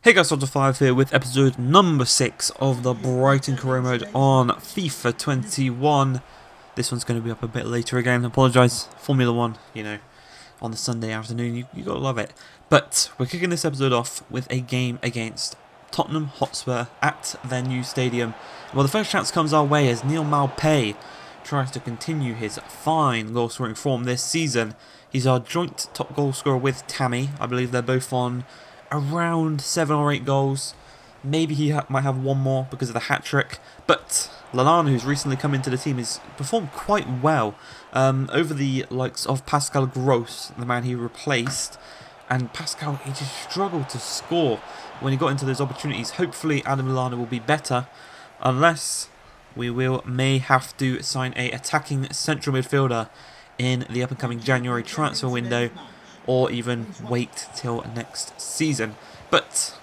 Hey guys, Soldier5 here with episode number 6 of the Brighton career mode on FIFA 21. This one's going to be up a bit later again. Apologise, Formula 1, you know, on the Sunday afternoon, you gotta love it. But we're kicking this episode off with a game against Tottenham Hotspur at their new stadium. Well, the first chance comes our way as Neal Maupay tries to continue his fine goal scoring form this season. He's our joint top goal scorer with Tammy. I believe they're both on around 7 or 8 goals. Maybe he might have one more because of the hat-trick. But Lallana, who's recently come into the team, has performed quite well over the likes of Pascal Gross, the man he replaced. And Pascal, he just struggled to score when he got into those opportunities. Hopefully Adam Lallana will be better, unless we may have to sign a attacking central midfielder in the up-and-coming January transfer window, or even wait till next season. But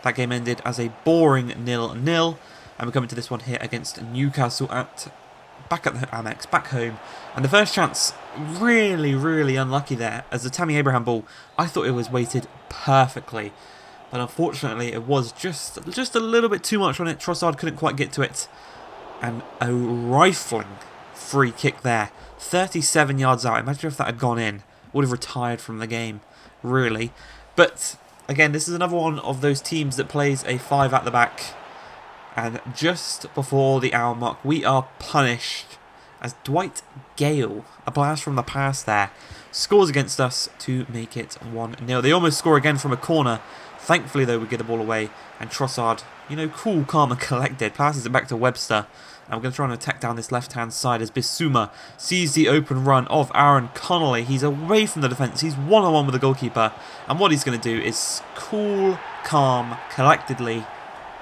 that game ended as a boring 0-0, and we're coming to this one here against Newcastle back at the Amex, back home. And the first chance, really unlucky there, as the Tammy Abraham ball, I thought it was weighted perfectly, but unfortunately it was just a little bit too much on it. Trossard couldn't quite get to it, and a rifling free kick there, 37 yards out. Imagine if that had gone in. Would have retired from the game, really. But again, this is another one of those teams that plays a 5 at the back, and just before the hour mark we are punished as Dwight Gale, a blast from the past there, scores against us to make it 1-0. They almost score again from a corner. Thankfully though, we get the ball away, and Trossard, you know, cool, calm and collected, passes it back to Webster. And we're going to try and attack down this left-hand side as Bissouma sees the open run of Aaron Connolly. He's away from the defence. He's one-on-one with the goalkeeper. And what he's going to do is cool, calm, collectedly,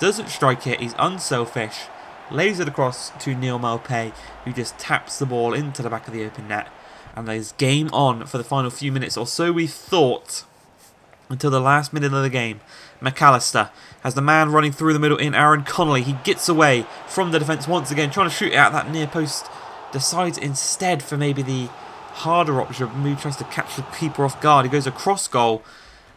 doesn't strike it. He's unselfish. Lays it across to Neal Maupay, who just taps the ball into the back of the open net. And there's game on for the final few minutes, or so we thought, until the last minute of the game. McAllister has the man running through the middle in Aaron Connolly. He gets away from the defence once again, trying to shoot it out that near post. Decides instead for maybe the harder option. Maybe tries to catch the keeper off guard. He goes across goal,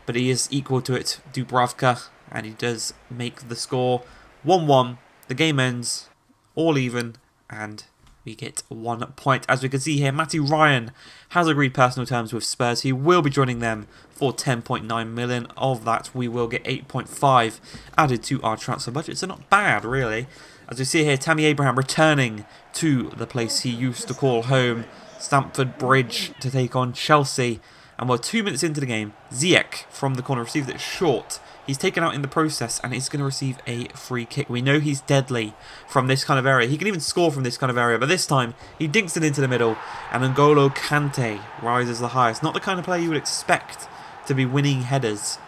but he is equal to it, Dubravka, and he does make the score 1-1. The game ends all even, and we get 1 point. As we can see here, Matty Ryan has agreed personal terms with Spurs. He will be joining them for 10.9 million. Of that, we will get 8.5 added to our transfer budget. So not bad, really. As we see here, Tammy Abraham returning to the place he used to call home, Stamford Bridge, to take on Chelsea. And we're 2 minutes into the game. Ziyech from the corner received it short. He's taken out in the process, and he's going to receive a free kick. We know he's deadly from this kind of area. He can even score from this kind of area, but this time he dinks it into the middle, and N'Golo Kante rises the highest. Not the kind of player you would expect to be winning headers,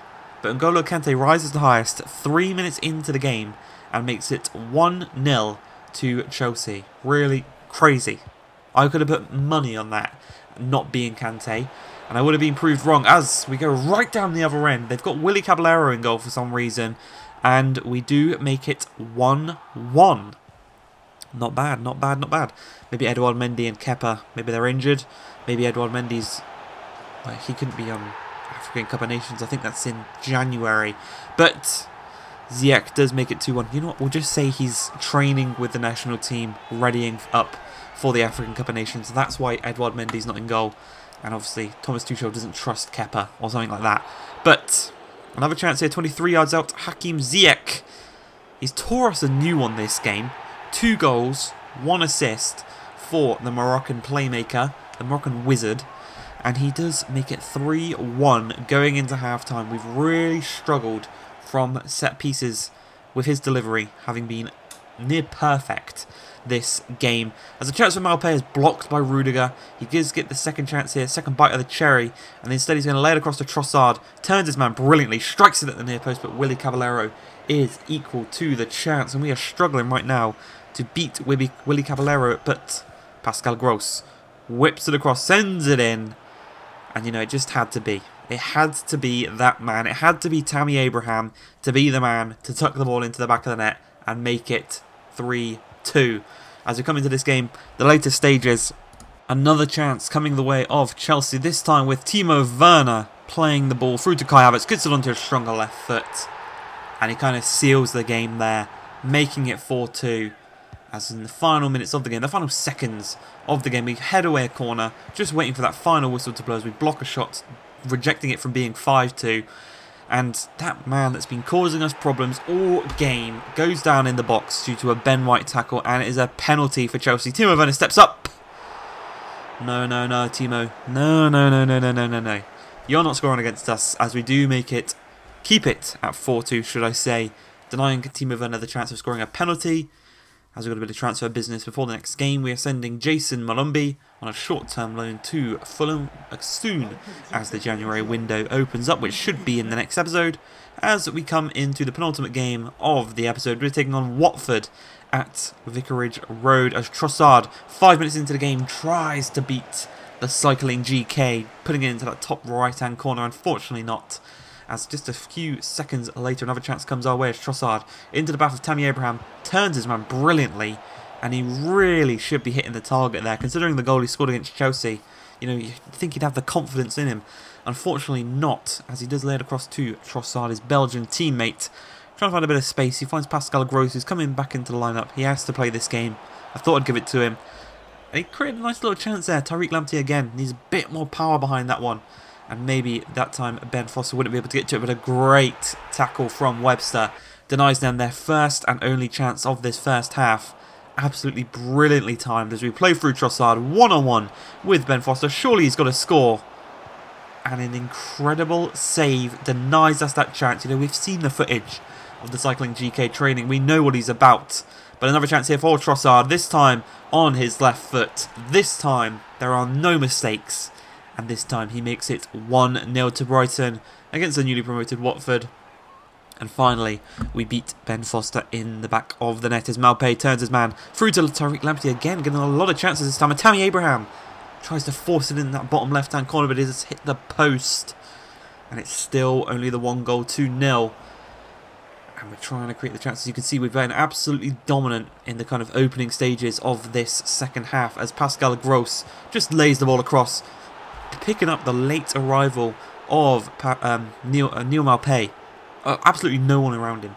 but N'Golo Kante rises the highest 3 minutes into the game and makes it 1-0 to Chelsea. Really crazy. I could have put money on that not being Kante, and I would have been proved wrong, as we go right down the other end. They've got Willy Caballero in goal for some reason, and we do make it 1-1. Not bad, not bad, not bad. Maybe Edouard Mendy and Kepa, maybe they're injured. Maybe Edouard Mendy's, he couldn't be on African Cup of Nations. I think that's in January. But Ziyech does make it 2-1. You know what, we'll just say he's training with the national team, readying up for the African Cup of Nations. That's why Edouard Mendy's not in goal. And obviously, Thomas Tuchel doesn't trust Kepa or something like that. But another chance here, 23 yards out, Hakim Ziyech. He's tore us a new one this game. 2 goals, 1 assist for the Moroccan playmaker, the Moroccan wizard. And he does make it 3-1 going into halftime. We've really struggled from set pieces with his delivery, having been near perfect this game. As the chance for Maupay is blocked by Rudiger, he does get the second chance here, second bite of the cherry, and instead he's going to lay it across to Trossard, turns his man brilliantly, strikes it at the near post, but Willy Caballero is equal to the chance, and we are struggling right now to beat Willy Caballero, but Pascal Gross whips it across, sends it in, and you know, it just had to be. It had to be that man. It had to be Tammy Abraham to be the man to tuck the ball into the back of the net and make it 3-2. As we come into this game, the later stages, another chance coming the way of Chelsea, this time with Timo Werner playing the ball through to Kai Havertz, gets it onto a stronger left foot, and he kind of seals the game there, making it 4-2. As in the final minutes of the game, the final seconds of the game, we head away a corner, just waiting for that final whistle to blow as we block a shot, rejecting it from being 5-2. And that man that's been causing us problems all game goes down in the box due to a Ben White tackle, and it is a penalty for Chelsea. Timo Werner steps up. No, Timo. No. You're not scoring against us, as we do keep it at 4-2, should I say, denying Timo Werner the chance of scoring a penalty. As we've got a bit of transfer business before the next game, we are sending Jason Malumbi on a short-term loan to Fulham as soon as the January window opens up, which should be in the next episode. As we come into the penultimate game of the episode, we're taking on Watford at Vicarage Road as Trossard, 5 minutes into the game, tries to beat the cycling GK, putting it into that top right-hand corner. Unfortunately not, as just a few seconds later another chance comes our way as Trossard into the path of Tammy Abraham, turns his man brilliantly, and he really should be hitting the target there considering the goal he scored against Chelsea. You know, you think he'd have the confidence in him. Unfortunately not, as he does lay it across to Trossard, his Belgian teammate. Trying to find a bit of space, he finds Pascal Gross, who's coming back into the lineup. He has to play this game. I thought I'd give it to him. And he created a nice little chance there. Tariq Lamptey again needs a bit more power behind that one. And maybe that time Ben Foster wouldn't be able to get to it, but a great tackle from Webster denies them their first and only chance of this first half. Absolutely brilliantly timed as we play through Trossard one-on-one with Ben Foster. Surely he's got to score. And an incredible save denies us that chance. You know, we've seen the footage of the Cycling GK training. We know what he's about. But another chance here for Trossard, this time on his left foot. This time there are no mistakes. And this time he makes it 1-0 to Brighton against the newly promoted Watford. And finally, we beat Ben Foster in the back of the net as Malpay turns his man through to Tariq Lamptey again, getting a lot of chances this time. And Tammy Abraham tries to force it in that bottom left-hand corner, but it has hit the post. And it's still only the 1 goal, 2-0. And we're trying to create the chances. You can see we've been absolutely dominant in the kind of opening stages of this second half as Pascal Gross just lays the ball across, picking up the late arrival of Neil Malpay. Absolutely no one around him.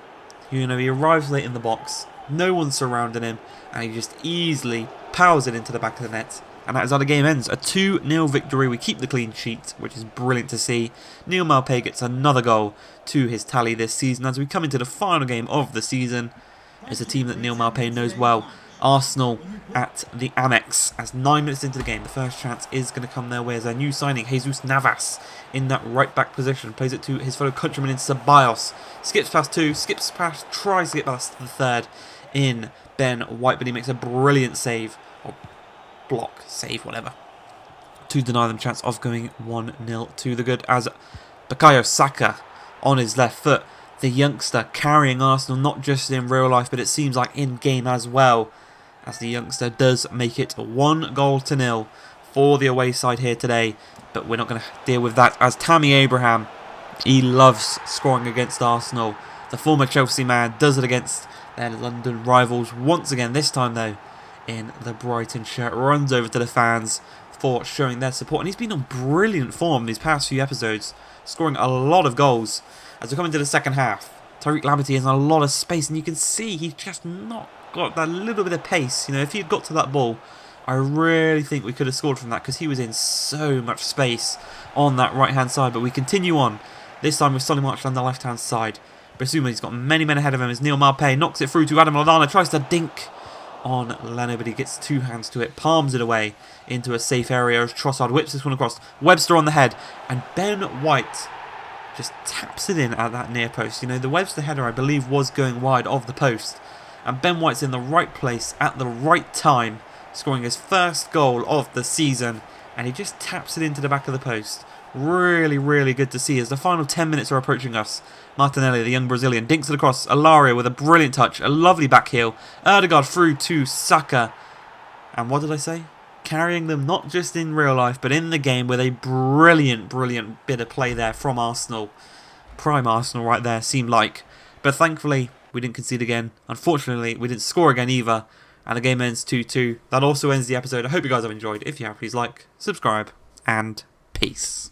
You know, he arrives late in the box, no one surrounding him, and he just easily powers it into the back of the net. And that is how the game ends. A 2-0 victory. We keep the clean sheet, which is brilliant to see. Neil Malpay gets another goal to his tally this season as we come into the final game of the season. It's a team that Neil Malpay knows well. Arsenal at the Amex as 9 minutes into the game. The first chance is going to come their way as their new signing, Jesus Navas, in that right back position. Plays it to his fellow countryman in Ceballos. Skips past two, skips past, tries to get past the third in Ben White, but he makes a brilliant save, or block, save, whatever, to deny them chance of going 1-0 to the good as Bukayo Saka on his left foot. The youngster carrying Arsenal not just in real life, but it seems like in game as well, as the youngster does make it 1-0 for the away side here today. But we're not going to deal with that as Tammy Abraham, he loves scoring against Arsenal. The former Chelsea man does it against their London rivals once again, this time though in the Brighton shirt. Runs over to the fans for showing their support, and he's been on brilliant form these past few episodes, scoring a lot of goals. As we come into the second half, Tariq Lamptey has a lot of space, and you can see he's just not got that little bit of pace. You know, if he had got to that ball, I really think we could have scored from that because he was in so much space on that right-hand side. But we continue on, this time with Solly March on the left-hand side. Basuma, he's got many men ahead of him as Neil Malpay knocks it through to Adam Lallana, tries to dink on Leno, but he gets two hands to it, palms it away into a safe area as Trossard whips this one across. Webster on the head, and Ben White just taps it in at that near post. You know, the Webster header, I believe, was going wide of the post. And Ben White's in the right place at the right time, scoring his first goal of the season. And he just taps it into the back of the post. Really, really good to see as the final 10 minutes are approaching us. Martinelli, the young Brazilian, dinks it across. Alario with a brilliant touch. A lovely back heel. Erdegaard through to Saka. And what did I say? Carrying them not just in real life, but in the game with a brilliant, brilliant bit of play there from Arsenal. Prime Arsenal right there, seemed like. But thankfully, we didn't concede again. Unfortunately, we didn't score again either. And the game ends 2-2. That also ends the episode. I hope you guys have enjoyed. If you have, please like, subscribe, and peace.